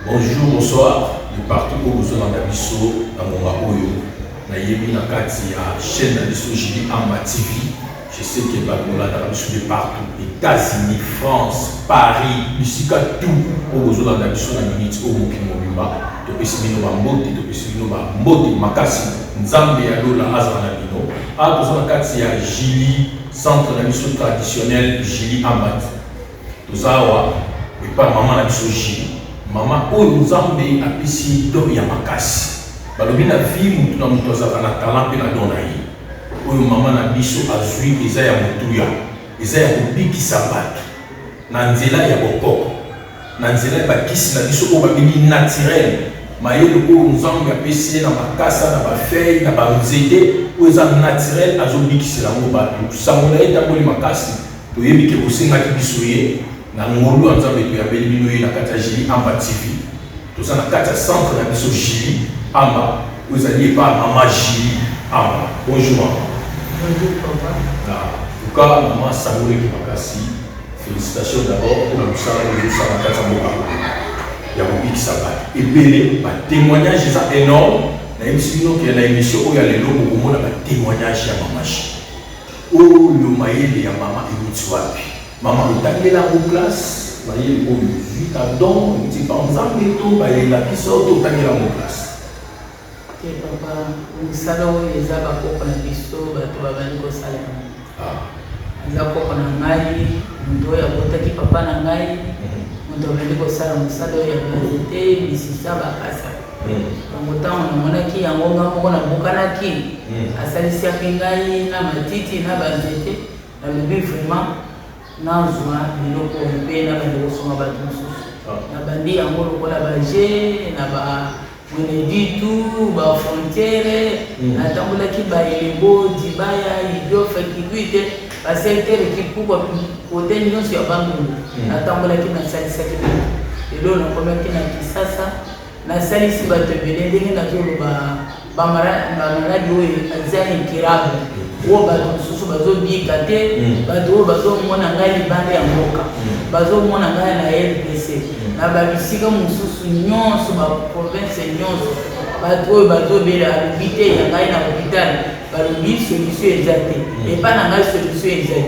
Bonjour, bonsoir. De partout où vous êtes dans la biso, dans mon Oyo, na yebi na kati à chaîne de biso Julie Amba TV. Je sais que Bagola dans la biso de partout, États-Unis, France, Paris, Lusika, tout où vous êtes dans la biso na minute où vous kimobimba. To pesimino ba mbote, to pesimino ba mbote makasi. Nzambe ya lola azana bino. A besoin na kati ya Julie, centre de biso traditionnel Julie Amba. Tozawa et pas maman na biso Julie. Maman oyo nzambe apesi do ya makasi balobi na vie mutu na mutu azaka na talent mpe na don na ye oyo mama na biso azwi eza ya motuya eza ya kobikisa bato na nzela ya bokoko na nzela ya bakisi na biso oyo babengi naturel mayele oyo nzambe apesi ye na makasa na bafeille na banzete oyo eza naturel azobikisela yango bato sango na ye ntango makasi toyebi ke bosengaki biso ye na ngolu ya nzambe toyambeli bino ye na kati ya Julie Amba TV toza na kati ya centre na biso Julie Amba oyo ezali epa mama Julie Amba. Bonjour mama. Bonjour papa. En tout cas mama sangoleki makasi, félicitations d'abord pour la mosala oyo ezosala na kati ya mboka ya kobikisa bato ebele batémoignage eza énorme nayebisi bino ke na émission oyo ya lelo bokomona batémoignage ya mama Julie oyo mayele ya mama euti wapi. Maman, tu as mis la classe, tu as mis la don, tu as mis la piso, tu as mis la classe. Ok, papa, nous savons que les abats qu'on a piso, tu vas venir au salaire. Les abats qu'on a maï, nous devons avoir qui papa n'a maï, nous devons venir au salaire, nous savons qu'il y a vérité, mais si ça va casser. Donc autant on a qui en haut, on a beaucoup qui, à salisi à pingaï, na matiti, na banzete, na le but vraiment. Nazwa biloko mpe na bandi kosonga bato mosusu na bandi yango lokola baje na bamoneditu bafrontiere natambolaki baelebo dibaya idiofa kikui te basektere kipukwa kote nyonso ya bangungu natambolaki nasalisaki bino lelo nakomaki na Kisasa nasalisi bato ebele ndenge nazoloba bamaladi oyo aza incurable oyo bato mosusu bazobika te bato oyo bazomona ngai libanda ya mboka bazomona ngai na RDC na babisika mosusu nyonso baprovince nyonso bato oyo bazobela alobi te ya ngai na hôpital balobi solution eza te epa na ngai solution ezali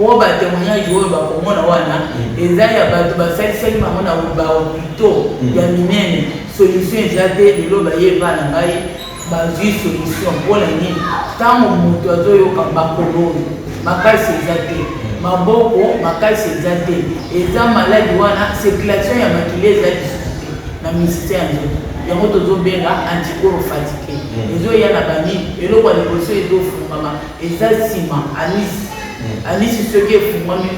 oyo batémoignage oyo bakomona wana eza ya bato basalisaki bango na bahôpitaux ya minene solution eza te lelo bayeba na ngai bazwi solution mpona nini ntango moto azoyoka makolo makasi eza te maboko makasi eza te eza maladi wana circulation ya makili eza lisusu te na misite ya nzoto yango tozobenga anticorps fatigue ezoya na banini eloko ya liboso ezofungama eza nsima anisi soki efungwami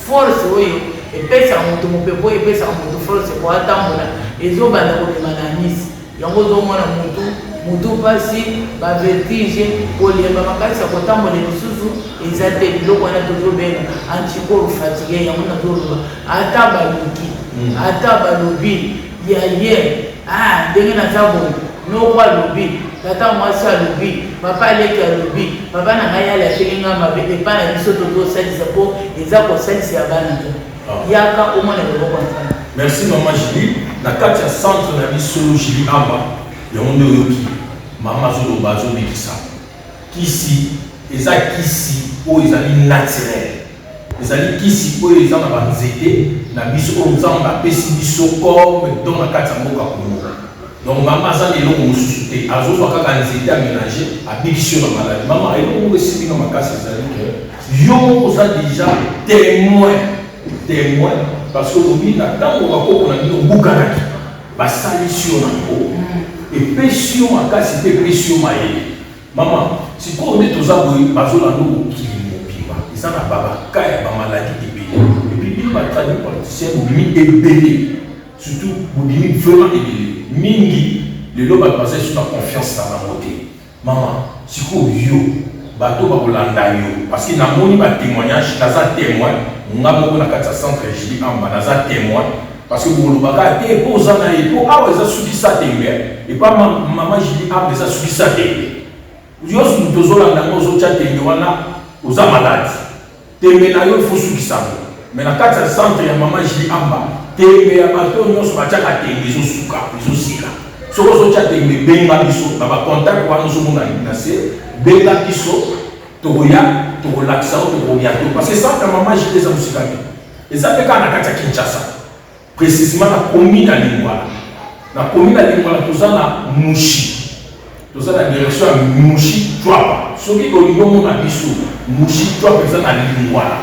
force oyo epesaka moto mopepo epesaka moto force po atambola ezobanda kobema na anisi yango ozomona mutu pasi bavertige kolemba makasi ya kotambola lisusu eza te biloko wana tozobenga anticorps fatigue yango nazoloba ata balobi ya ye ndenge naza boye noko alobi tata mwasi alobi papa aleki alobi papa na ngai alakelinga mabe epa na biso tozosalisa mpo eza kosalisa ya bana te yaka omona loboko nzambe. Merci maman Julie. Na kati ya centre na biso Julie Amba yango nde oyoki mama azoloba azobikisa kisi eza kisi oyo ezali naturel ezali kisi oyo eza na banzete na biso oyo nzambe apesi biso comme don na kati ya mboka Kongo. Donc mama aza na eloko mosusu te azozwa kaka nzete amélange abikisi yo na maladi mama eloko esili na makasi ezali ke yo oza déjà témoin parce que olobi na ntango bakoko na bino obukanaki basalisi yo nango epesi yo makasi mpe epesi yo mayele mama sikoyo nde toza boye bazolanda okokili mobimba eza na babaka ya bamaladi ebele epi bino batradipraticien bobimi ebele surtout bobimi vraiment ebele mingi lelo bato bazali so na confiance na bango te mama sikoyo yo bato bakolanda yo parce que namoni batémoignage naza témoin nga moko na kati ya centre Julie Amba naza témoin parce que bolobaka te mpo oza na ye mpo awa eza sukisa tembe epa mama Julie Amba eza sukisa tembe nyonso moto ozolanda yango ozotya tembe wana oza maladi tembe na yo ifo sukisa ngo mais na kati ya centre ya mama Julie Amba tembe ya bato nyonso batiaka tembe ezosuka ezosila soki ozotia tembe benga biso na bacontact wana ozomona na se benga biso tokoya tokolakisa o tokoya to parce que centre ya mama jile eza mosika te eza mpe kaka na kati ya Kinshasa précisément na commune ya Lingwala. Na commune ya Lingwala toza na Mushi, toza na direction ya Mushi Twapa. Soki olingi omona biso Mushi Twapa eza na Lingwala,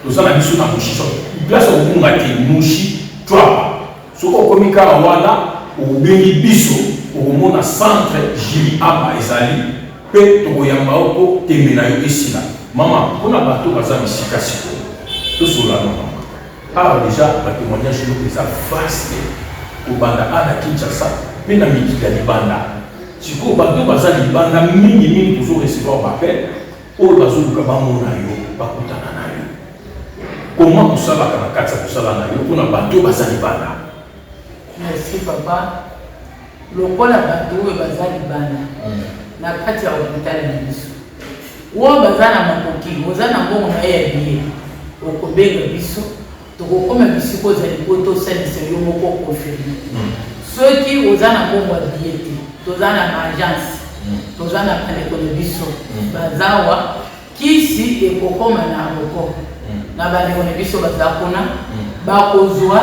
toza na biso na Mushi Twapa place okunga te Mushi Twapa. Soki okomi kaka wana obengi biso okomona centre Jili Amba ezali mpe tokoyamba oko tembe na yo esila. Mama mpona bato baza misika sikoyo tosola na mama alors déjà le témoignage est vaste au banda à Kinshasa mais na mikili ya libanda sikoyo bato baza libanda mingi toujours recevoir bappel oyo bazoluka bamona yo bakutana na yo comment tosalaka na kati ya kosala na yo mpona bato baza libanda. Merci papa. Lokola bato oyo baza libanda na kati ya hôpital na biso oyo baza na makoki oza na mbongo na ye ya biye okobenga biso tokokoma bisiko ozali po tosalisa yo moko confirme soki oza na mbongo ya biye te toza na agence toza na bandeko na biso bazawa kisi ekokoma na moko na bandeko na biso baza kuna bakozwa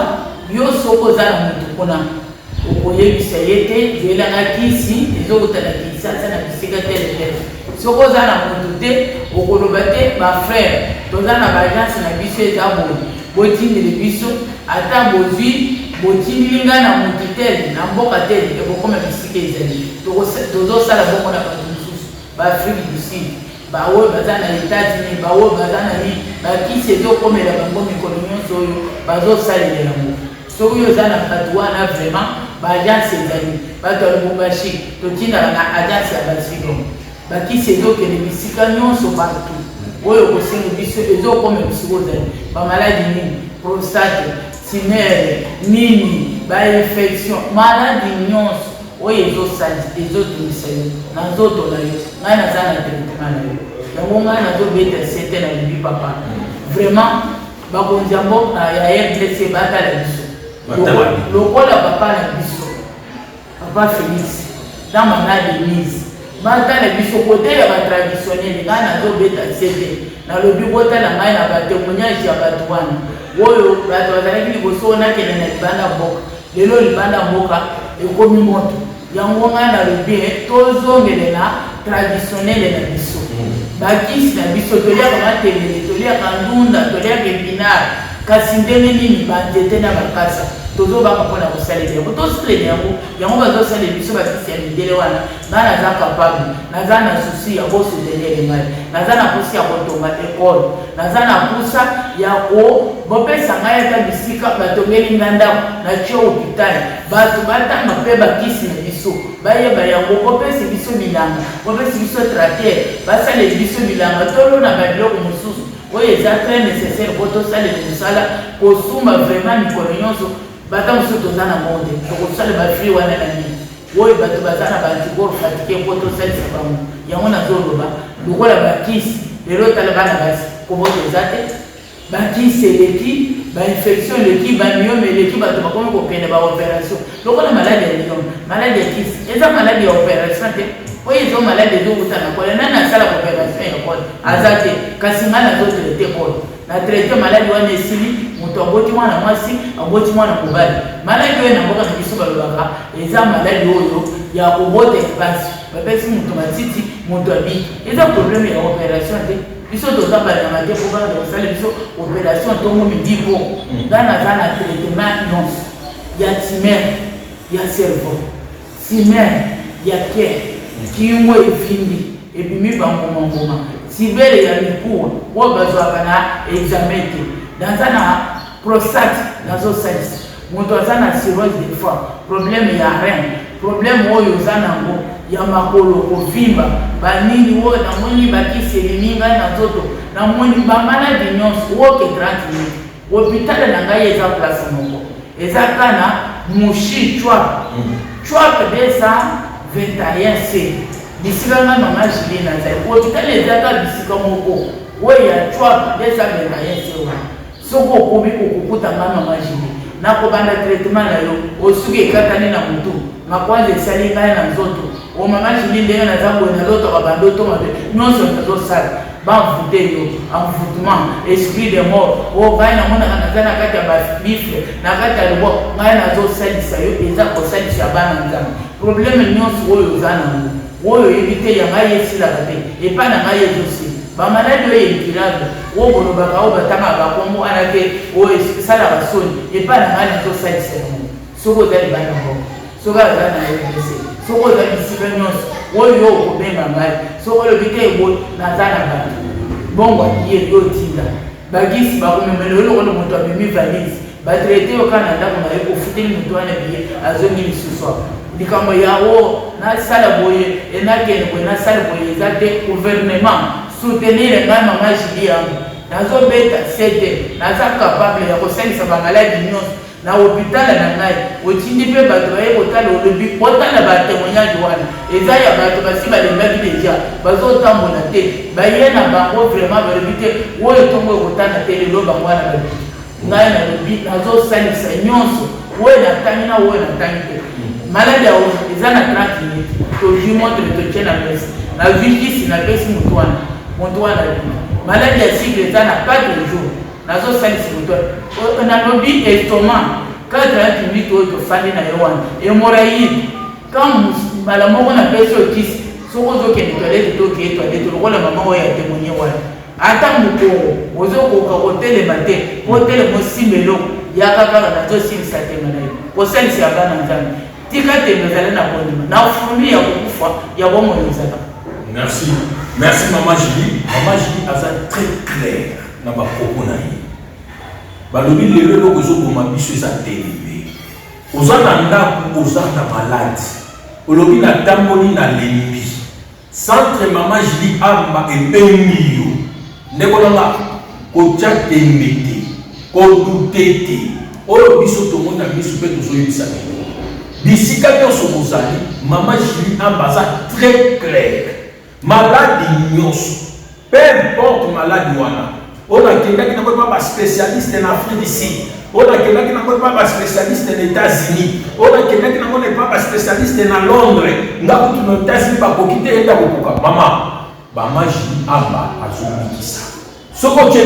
yo soki oza na motu kuna okoyebisa ye te zelanga kisi ezokotala kisasa na bisika telele soki oza na motu te okoloba te bafrère toza na baagence na biso eza boye botindele biso ata bozwi botindili ngai na motu tele na mboka tele ekokoma bisika ezali tozosala bongo na bato mosusu baafrike du sud baoyo baza na États-Unis baoyo baza na nini bakisi ezokomela bango mikolo nyonso oyo bazosalela yango soki oyo oza na bato wana vraiment baagence ezali bato ya Lubumbashi totindaka na agence ya basigo bakisi ezokende bisika nyonso partout oyo kosenga biso ezokoma bisiko ozali bamaladi nini prostate tumere nini bainfection maladi nyonso oyo ezotungisa yo na nzoto na yo ngai naza na traitement na yo yango ngai nazobeta sete na libi papa vraiment bakonzi ya mboka ya RDC batala biso lokola papa na biso papa Félix dans malade mise batala biso kote ya batraditionnel ngai nazobeta sete nalobi kotala ngai na batémoignage ya bato wana oyo bato bazalaki liboso onakende na libanda mboka lelo libanda mboka ekomi moto yango ngai nalobi tozongele na traditionnel na biso bakisi na biso toliaka matembele toliaka ndunda toliaka epinare kasi ndenge nini banzete na bakasa tozobaka mpona kosalela yango tosaleli yango bazosalela biso bakisi ya midele wana ngai naza capable naza na susi ya kosoutenir ngai naza na pusi ya kotonga ekole naza na pusa ya bopesa ngai ata bisika batongeli nga ndako na tie hôpital bato batanga mpe bakisi na biso bayeba yango bopesi biso bilanga bopesi biso trater basaleli biso bilanga tolona babiloko mosusu oyo eza très nécessaire po tosalela mosala kosumba vraiment mikolo nyonso bata mosusu toza na monde tokosala bafri wana na nini oyo bato baza na baantikor fatike po tosalisa bango yango nazoloba lokola bakisi lelo tala bana basi koboto eza te bakisi eleki bainfection eleki bamiome eleki bato bakomi kokende baopération lokola maladi ya miome maladi ya kisi eza maladi ya opération te oyo ezo maladi ezokutana kole nani asala opération ya kole aza te kasi ngai nazotraite kole na traite maladi wana esili moto aboti mwana mwasi aboti mwana mobali maladi oyo na mboka na biso balobaka eza maladi oyo ya kobota epasi bapesi moto matiti moto abiki eza problème ya opération te biso toza banyama te po bana basala biso opération ntongo midi po ngai naza na traitement nyonso ya tumere ya cerveau tumere ya cœur kingo evimbi ebimi bangomangoma sibele ya mikuwa oyo bazwaka na examen te naza na prostate nazosalisa moto aza na cirrhose de foie problème ya rein problème oyo oza nango ya makolo kovimba banini oyo namoni bakisi elimi ngai na nzoto namoni bamaladi nyonso oke 30 minutes hôpital na ngai eza place moko eza kana Mushi Twapa 221C bisika nga mama Julie nazali hôpital ezaka bisika moko oyo ya Twapa 221C wana soko okomi kokukuta nga mama Julie na kobanda traitement na yo osuki ekatani na mutu makwanza esali ngai na nzoto o mama Julie ndenge naza boye nalotoka bandoto mabe nyonso nazosala bamvute yo envoûtement esprit de mort o ngai namonaka naza na kati ya bafifle na kati ya lobo ngai nazosalisa yo eza kosalisa bana nzambe probleme nyonso oyo oza nango oyo oyebi te ya ngai esilaka te epai na ngai ezosila bamaladi oyo incurable oyo bolobaka oyo batanga bakombo wana te oyo esalaka soni epai na ngai nazosalisa yango soki oza libanda moko soki aza na rdc soki oza bisika nyonso oyo yo okobenga ngai soki olobi te eboyi naza na bato bongo ye yo tinda bagisi bakomemela oyo lokola moto amemi valise batraite yo kaka na ndako na ye kofuteli moto wana biye azongi lisusu apo likambo yawo nasala boye enakende boye nasala boye eza te gouvernement soutenir ngai mama Julie yango nazobeta 7 naza capable ya kosalisa bamaladi nyonso na hôpital na ngai otindi mpe bato baye kotala olobi otala batémoignage wana eza ya bato basi balembaki deja bazotambola te baye na bango vraiment balobi te oyo ntongo ekotana te lelo bango wana balobi ngai nalobi nazosalisa nyonso oyo natangi na oyo natangi te maladi ya oyo eza na 30 minutes tozwi montre totie na mesa na vikisi na pesi motu wana maladi ya sigle eza na 4 jours nazosalisa motu wana nalobi estomac 40 minutes oyo tofandi na yo wana hémorraïde quand mbala moko na pesi okisi soki ozokende toilette tokeye toilette lokola mama oyo ya témoigné wana ata mokongo ozokoka kotelema te po telema osimba eloko yaka kaka nazosilisa tema na yo kosalisa ya bana nzambe tika tembe ezali na bondima na fumi ya kokufa ya bomoi ezala. Merci Maman Julie. Maman Julie aza très clair na bakoko na ye balobi lelo eloko ezoboma biso eza teleme oza na ndako oza na maladi olobi natamboli na lembi centre Maman Julie amba ebengi yo ndeko nanga kotya tembe te kodute te oyo biso tomona biso mpe tozoyebisa bino bisika nyonso bozali Maman Julie amba aza très clair maladi nyonso peu importe maladi wana on a quelqu'un qui n'a pas spécialiste en Afrique d'ici. On a quelqu'un qui n'a pas spécialiste aux États-Unis. On a quelqu'un qui n'a pas spécialiste en Londres. Nous avons des États-Unis pas pour quitter les maman, maman Julie amba azomikisa. Ce qu'on tient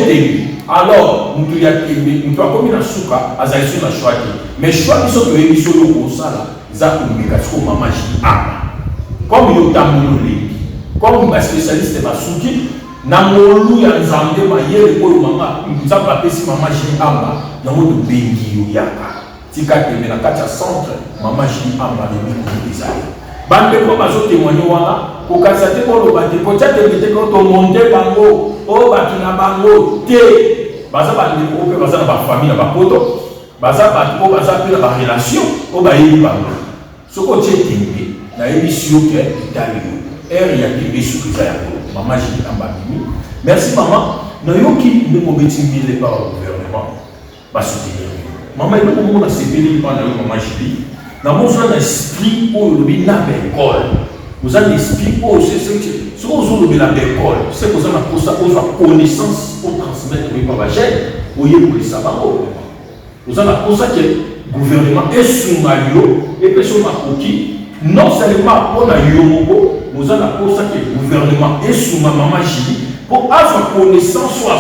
alors nous devons comme une souka azali sur la choix mais choix qui sont que sur le gros ça là za communication maman Julie amba comme yo tamuloli comme un spécialiste basuki na molu ya nzambe mayele oyo mama nzambe apesi Maman Julie amba na moto bengi yo yaka tika teme na kati ya centre Maman Julie amba le miko ezali bande ko bazo témoigner wana ko kasa te ko lo bande ko tya te ko to monter bango o batu na bango te baza bande ko pe baza na ba famille na ba poto baza batu ko baza pe na ba relation o ba yebi bango soko tye tembe na émission ke itali ere ya tembe sukiza ya Maman Julie amba bimi. Merci maman. Nayoki ne mobeti mille par le gouvernement. Ba soutenir. Maman il faut qu'on a sévéré par Maman Julie. Na besoin d'un esprit pour le bien na école. Vous avez l'esprit pour ce qu'on veut le bien l'école. C'est que vous avez pour ça aux connaissance pour transmettre par la chaîne. Vous voyez pour les savoir. Vous avez pour ça que le gouvernement est sous Mario et puis sur Makoki. Non seulement pour la Yomoko, nous avons pour ça que le gouvernement est sous ma Maman Julie pour avoir connaissance sur la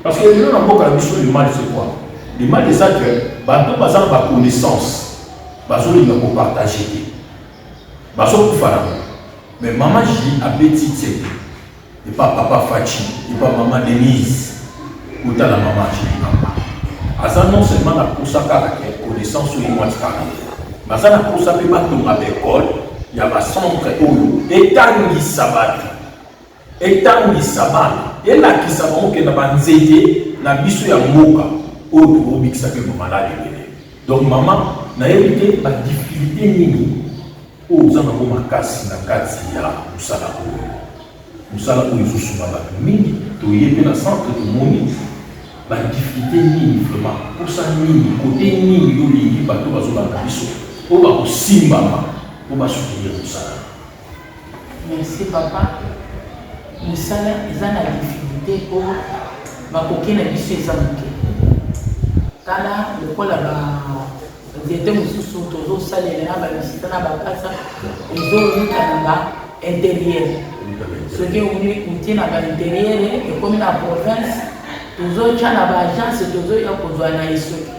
parce que nous n'avons pas le mal, c'est quoi? Le mal, c'est ça que bateau pas avoir connaissance, bateau il ne peut partager, bateau pour faire. Mais Maman Julie a petit et pas Papa Fachi, et pas Maman Denise, ou ta la Maman Julie. Asa non seulement la pour ça qu'à connaissance sur les mois de mais ça pour ça que bateau à l'école, il y a un centre où étangi sabat, et là qui savent que na banzete na biso ya moka au tropique ça que malade. Donc maman na évité la difficulté nini aux gens na makasi na kati ya musala ko izusuma ba mingi to yebe na centre de moni ba difficulté nini vraiment pour ça nini côté nini yo lingi bato bazola na biso o ba ko simbama o ba soutenir musala. Merci papa. Musala eza na difficulté pour bakoki na biso eza moke. tala lokola nzete mosusu tozosalela na bamisita na bakasa ezowuta na baintérieur soki uti na baintérieur ekomi na province tozotya na baagence tozoya kozwa na esoki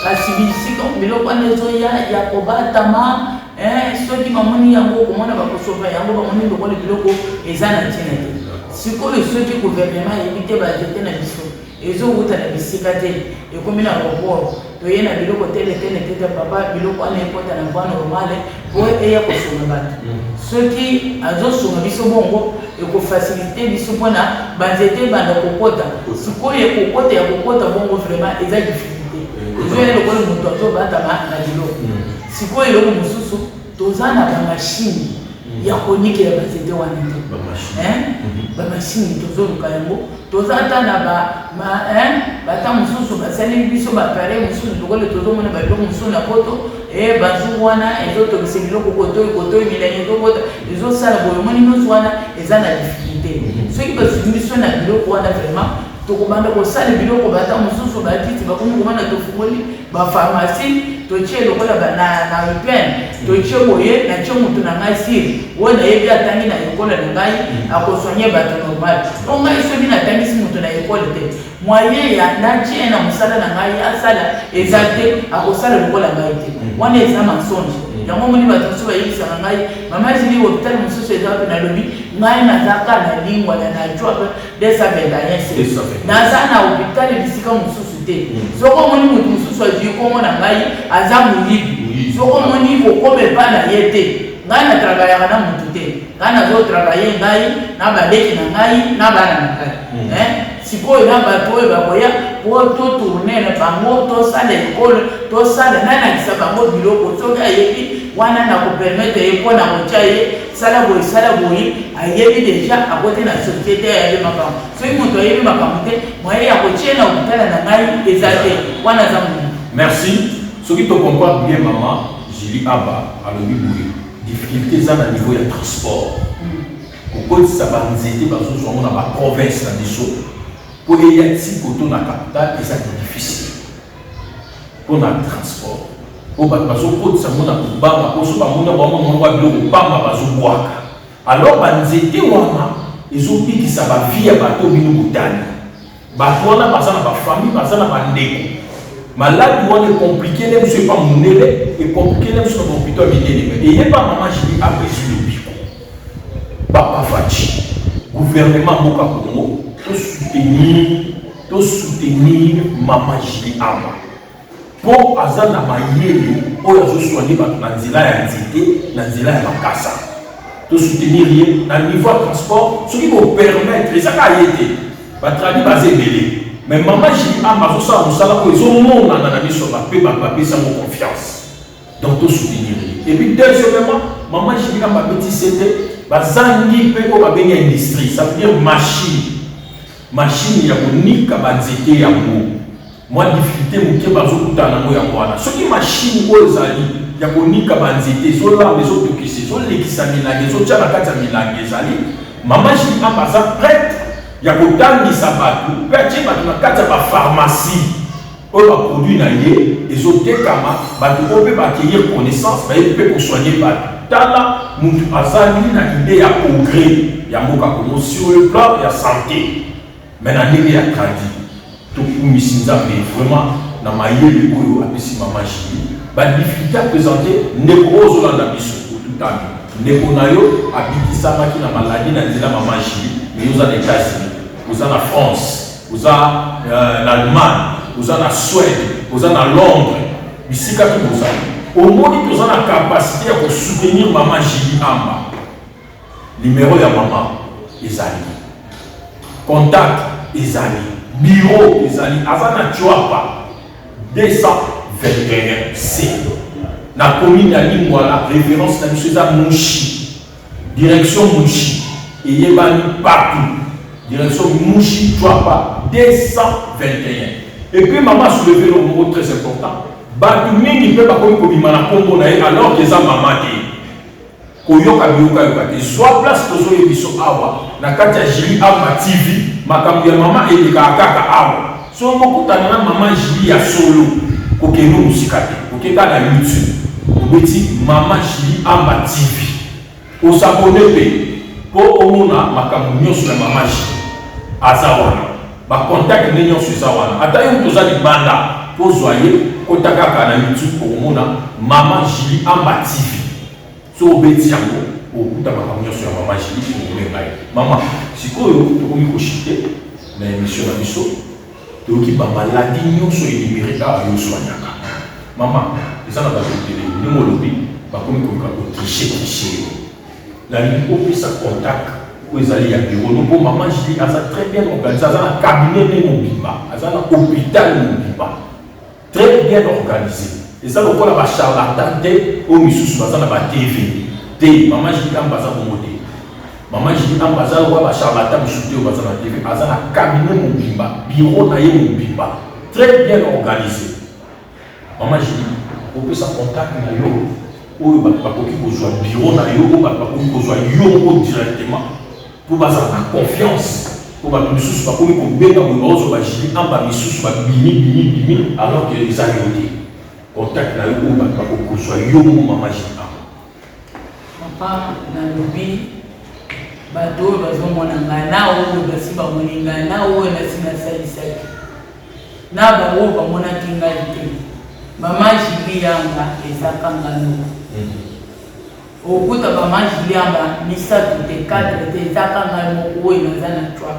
kasi bisika biloko wana ezoya ya kobatama soki bamoni yango komona bakosova yango bamoni lokola biloko eza na ntina te sikoyo soki gouvernement yebi te banzete na biso ezowuta na bisika te ekomi na report toye na biloko tele te papa biloko wana ekota na voie normale po eya kosunga bato soki azosunga biso bongo ekofacilite biso mpona banzete banda kokota sikoyo ekokota ya kokota bongo vraiment eza difficulté ezoya lokola moto azobatama na biloko sikoyo eloko mosusu toza na bamashine ya konikela banzete wana te bamashine tozoluka yango toza ata na bata mosusu basali biso bapare mosusu lokola tozomona babiloko mosusu na poto bazungu wana ezotokisa biloko kotoyi milangi ezokota ezosala boyomoni nyonso wana eza na difficulté soki basuki biso na biloko wana vraiment tokobanda kosala biloko bata mosusu batiti bakomi komona tofungoli bapharmacie totie lokola na UPN totie boye na tie motu na ngai siri oyo nayebi atangi na ekole na ngai akosoigne bato normal o ngai soki natangisi motu na ekole te moyen ya natie na mosala na ngai asala eza te akosala lokola ngai te wana eza mensonge yango moni bato mosusu bayebisaka ngai mama jili hôpital mosusu eza wapi nalobi ngai nazaka na lingwa na najwa desa bendayense naza na hôpital bisika mosusu te soko omoni motu mosusu azwi komona ngai aza moyibi soko omoni kokoma epa na ye te ngai natravaillaka na motu te ngai nazotravaille ngai na baleki na ngai na bana na ngai sikoyo na bato oyo bakoya po totourne na bango tosala ekole tosala nanakisa bango biloko soki ayebi wana na kopermettre ye mpo na kotya ye sala boye ayebi deja akote na société ayebi makambo soki moto ayebi makambo te moye ya kotie na hôpital na ngai eza te wana aza motu. Merci. Soki to comprendre bien maman Julie Aba alobi boye difficulté eza na niveau ya transport kokotisa banzete bazozwango na baprovince na biso po eya ti koto na capital eza difficile mpona transport po bato bazokotisa ngo na kobanga poso bamona bamamangwa biloko bamba bazobwaka alors banzete wana ezobikisa bavie ya bato bino botani bato wana baza na bafamille baza na bandeko maladi wana ecomplike ne biso epa monele ecomplike ne biso na bapito ya minene eyeba mama Julie Aba ezwi lobiko bapafati gouvernement mboka Congo soutenir mama Julie Aba po aza na mayele oyo azosoigne bato na nzela ya nzete na nzela ya makasa soutenir ye na niveau ya transport soki bopermettre ezaka ye te batradi baza ebele mais mama Julie Aba azosala mosala oyo ezomonana na biso bape bato bapesango confiance donc soutenir ye et puis deuxièmement mama Julie Aba abetisi ete bazangi mpe oyo babengi industrie ça veut dire machine ya konika banzete yango mwa difficulté moke bazokutana nango yango wana soki machine oyo ezali ya konika banzete ezolamba ezotokisa ezolekisa milangi ezotya na kati ya milangi ezali mama Julie Aba aza prête ya kotangisa bato mpe atie bato na kati ya bapharmacie oyo baproduit na ye ezotekama bato oyo mpe baaccueillir connaissance bayebi mpe kosoigne bato tala motu azali na idée ya progrès ya mboka Congo sur le plan ya santé mais na ndenge ya tradi tokumisi nzambe vraiment na mayele oyo apesi mama Julie badifficulté apresente ndeko oyo ozolanda biso otutami ndeko na yo abikisamaki na maladi na nzela mama Julie mais oza na États-Unis oza na France oza na Allemagne oza na Suède oza na Londres bisika tu bozali omoni toza na capacité ya kosoutenir mama Julie Aba numéro ya mama ezali contact ezali bureau ezali aza na Tchoapa 221 C na commune ya Lingwala référence na biso eza Mushi direction Mushi eyebani partout direction Mushi Tchoapa 221 et puis maman a soulevé le mot très important bato mingi mpe bakomi kobima na kombo na ye alors que eza mama te koyoka biyoka te zwa place tozoyebi biso awa na kati ya Julie Aba TV makambo ya mama elekaka kaka awa So mokutana na maman Julie ya solo kokeno musikate kokeka na YouTube obeti maman Julie Amba TV osabone pe po omona makambo nyonso na maman Julie azawana ba contact ne nyonso azawana ata yo toza libanda pozwa ye kotaka ka na YouTube omona maman Julie Amba TV so obeti yango okuta makambo nyonso ya maman Julie omona mama sikoyo tokomi koshite na émission na biso toki ba maladie nyonso énuméré ka yo soignaka mama eza na ba télé ni molobi ba komi ko tricher la ligne opesa contact ko ezali ya bureau no bo maman Julie asa très bien organisé asa na cabinet ne mobimba asa na hôpital mobimba très bien organisé eza lokola ba charlatan te o misusu baza na ba TV te maman Julie Amba za bongo te maman Julie Amba za wa ba charlatan misusu te baza na TV asa na cabinet mobimba bureau na ye mobimba très bien organisé maman Julie opesa contact na yo oyo bakoki kozwa bureau na yo bakoki kozwa yo directement pour baza na confiance pour bato misusu bakomi kobenga moyo ozwa ba Julie Amba misusu bimi alors que eza yo te contact na yo oyo bakoki kozwa yo maman Julie Amba papa na lobi bato oyo bazomona ngai na oyo basi bamoni ngai na oyo nasi nasalisaki na baoyo bamonaki ngai te maman Julie Amba ezakanga noko okuta maman Julie Amba misato te cadre te ezakanga moko oyo naza na twa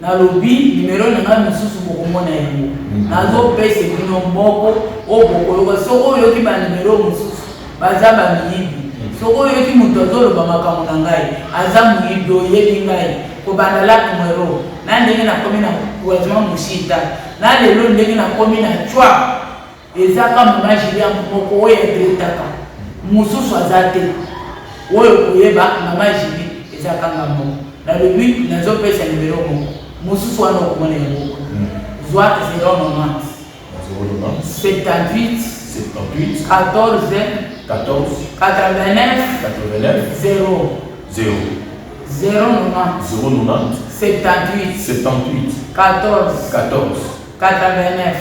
na lobi numero na ngai mosusu bokomona yango nazopesa bino moko oyo bokoyoka soko oyoki banumero mosusu baza bamiyibi soko oyoki moto azoloba makambo na ngai aza moyibi oyebi ngai kobanda lak mwero na ndenge nakomi na wazima moshita na lelo ndenge nakomi na twa ezaka maman Julie Amba moko oyo etretaka mosusu aza te oyo koyeba maman Julie ezakanga moko na lobi nazopesa numero moko mosusu wana okomona yango zwa 090 78 14 89 0 78 14 89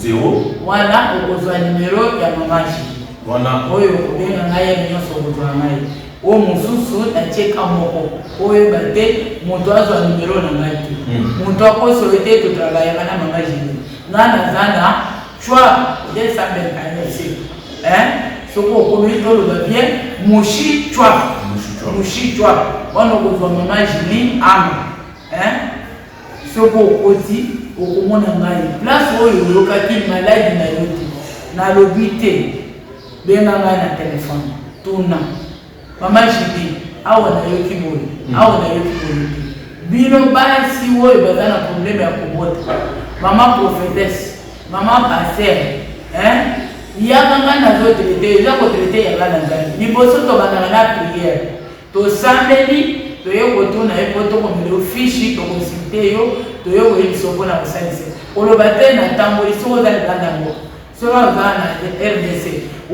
0 wana okozwa numero ya maman Julie wana oyo kobenga ngai nyonso okozwa ngai o mosusu natieka moko oyo bate moto azwa numero na ngai te moto akoso ete totravaillaka na maman Julie nga naza na chwa desambelkanese soko okomi toloba bien moshi chwa wana okozwa maman Julie Amba soko okoti okomona ngai place oyo oyokaki maladi na yo te nalobi te benga ngai na telefone tuna maman Julie awa nayoki boye te bino basi oyo baza na problème ya kobota maman prophétesse maman pasteur yaka ngai nazotraite eza kotraite yanga na ngai liboso tobandaka na prière tosambeli toyokotuna ye po tokomela ofishi tokonsulte yo toyokoyebisa mpona kosalisa koloba te natamboli soki oza libanda yango soki oza na RDC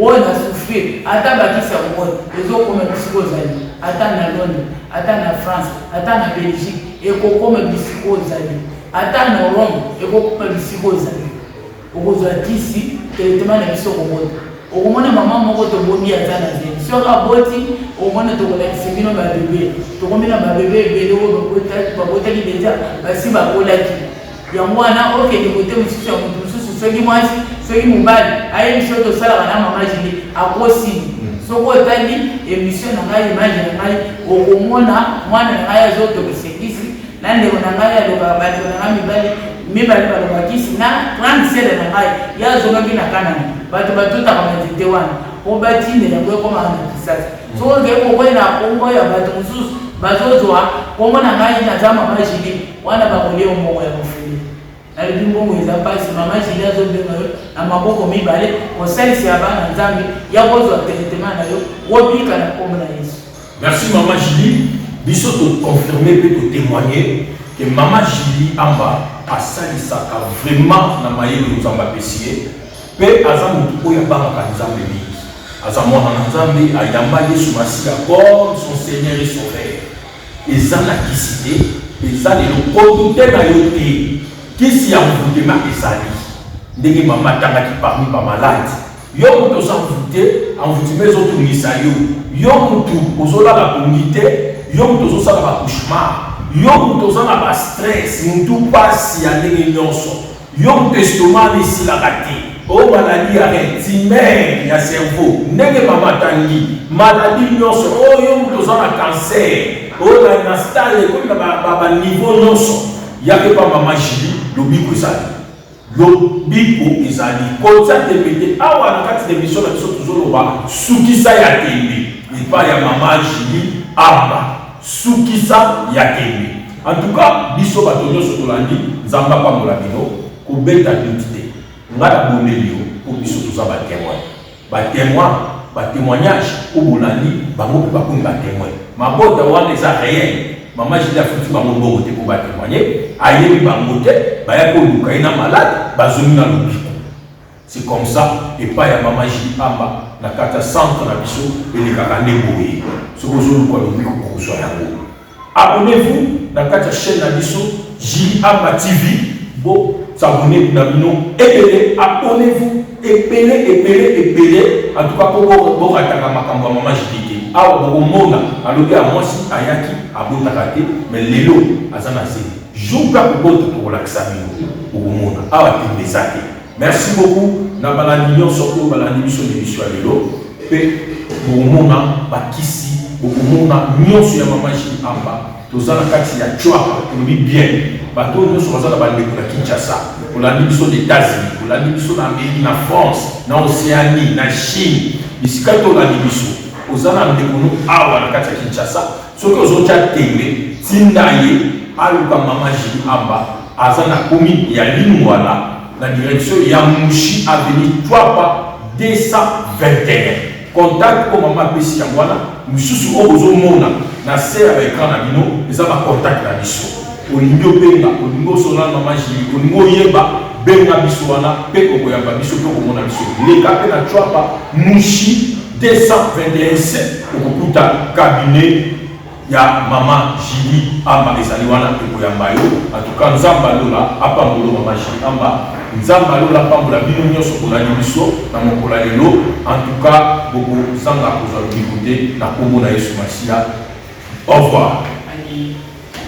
oyo na souffrir ata bakisa wote ezokoma bisika ozali ata na Londres ata na France ata na Belgique ekokoma bisika ozali ata na Rome ekokoma bisika ozali okozwa kisi traitement na biso kobota okomona mama moko tobomi aza na zeli soki aboti okomona tokolakisa bino babebe tokomina babebe ebele oyo babotaki deja basi bakolaki yango wana okende kote mosusu ya moto mosusu soki mwasi soki mobali ayebi so tosalaka na maman Julie akosini soki otali émission na ngai image na ngai okomona mwana na ngai azotokisa kisi na ndeko na ngai alobaka bato na ngai mibale balobaka kisi na grande sele na ngai yazongaki na kanani bato batutaka banzete wana po batindela yango ekomaka na kisasa soki okokwena kongo ya bato mosusu bazozwa kongo na ngai naza maman Julie wana bakolia omongo ya mofuli nalobi mbongo eza mpasi maman Julie azobenga yo na maboko mibale kosalisa ya bana nzambe ya kozwa traitement na yo wobika na kombo na Yesu. Merci maman Julie biso toconfirme mpe totémoigner que maman Julie Amba asalisaka vraiment na mayele nzambe apesi ye mpe aza motu oyo abangaka nzambe mingi aza mwana na nzambe ayamba Yesu Masiya comme son Seigneur et Sauveur eza na kisi te eza lelo kodu te na yo te Qu'est-ce qui a envoûté ma Esali? Ndenge maman tanga qui parmi pas malade. Yo muto sa envoûté, envoûté mes autres misayo. Yo muto ozola la communauté, yo muto ozola la cauchemar. Yo muto ozola la stress, muto passe ya ndenge nyonso. Yo muto estomac ici la raté. Oh maladie arrêtée, ya cerveau. Ndenge maman tangi, maladie nyonso. Oh yo muto ozola cancer. Oh na stade comme na niveau nyonso. Ya que pas maman Julie, le bico ezali. Le bico ezali. Comme ça te mette awa na kati de mission na biso toujours ba sukisa ya tembe. Et pas ya maman Julie aba. Sukisa ya tembe. En tout cas, biso bato nyonso tolandi nzamba pa mola bino ko beta identité. Ngala bonelio ko biso toza ba témoin. Ba témoin, ba témoignage ko bolandi bango ba ko ba témoin. Mabota wana eza réel. Maman Julie a foutu bango bongo te pour ba témoigner. Ayebi bango te, ba ya ko luka ina malade, ba zomi na lobiko. C'est comme ça et pas ya maman Julie amba na kata centre na biso et les kakane boye. Ce que zo ko lobiko ko so yango. Abonnez-vous dans la chaîne de Julie Amba TV. Bon, s'abonnez dans bino. Épelez, abonnez-vous. Épelez. En tout cas, pour vous attaquer ma maman Julie. Ah, vous mona. Alors, à moi si ayaki, abonne à mais l'élo, azana c'est. Joue pas pour vous relaxer. Pour vous mona. Ah, tu les as. Merci beaucoup. N'a pas la million surtout dans la émission de l'émission à l'élo. Et pour vous mona, pas qu'ici. Okomona nyonso ya maman Julie Amba tozala kati ya chwapa tolobi bien bato nyonso bazala bandeko na Kinshasa olandi biso des États-Unis olandi biso na Amérique na France na Océanie na Chine bisika tolandi biso ozala ndeko no awa na kati ya Kinshasa soki ozotia tembe tinda ye aluka maman Julie Amba aza na komi ya Lingwala na direction ya Mushi avenue Chwapa 221. Contact pour maman Pessi Yangwana, nous sommes au monde, na serre avec écran na bino, les avons contact na biso. Olingo benga, olingo sona maman Julie, olingo yeba, benga biso wana, pe ko yamba biso ko mona biso. Les capé na Chwapa, Mushi 221 pour kuta cabinet ya maman Julie Amba ezali wana pe ko yamba yo. En tout cas, nzamba lola, apambolo maman Julie Amba. Nzamba lola pambola bino nyonso kolani biso na mokola lelo. En tout cas, beaucoup zanga kozala bikote na kombo na Yesu Masia. Au revoir.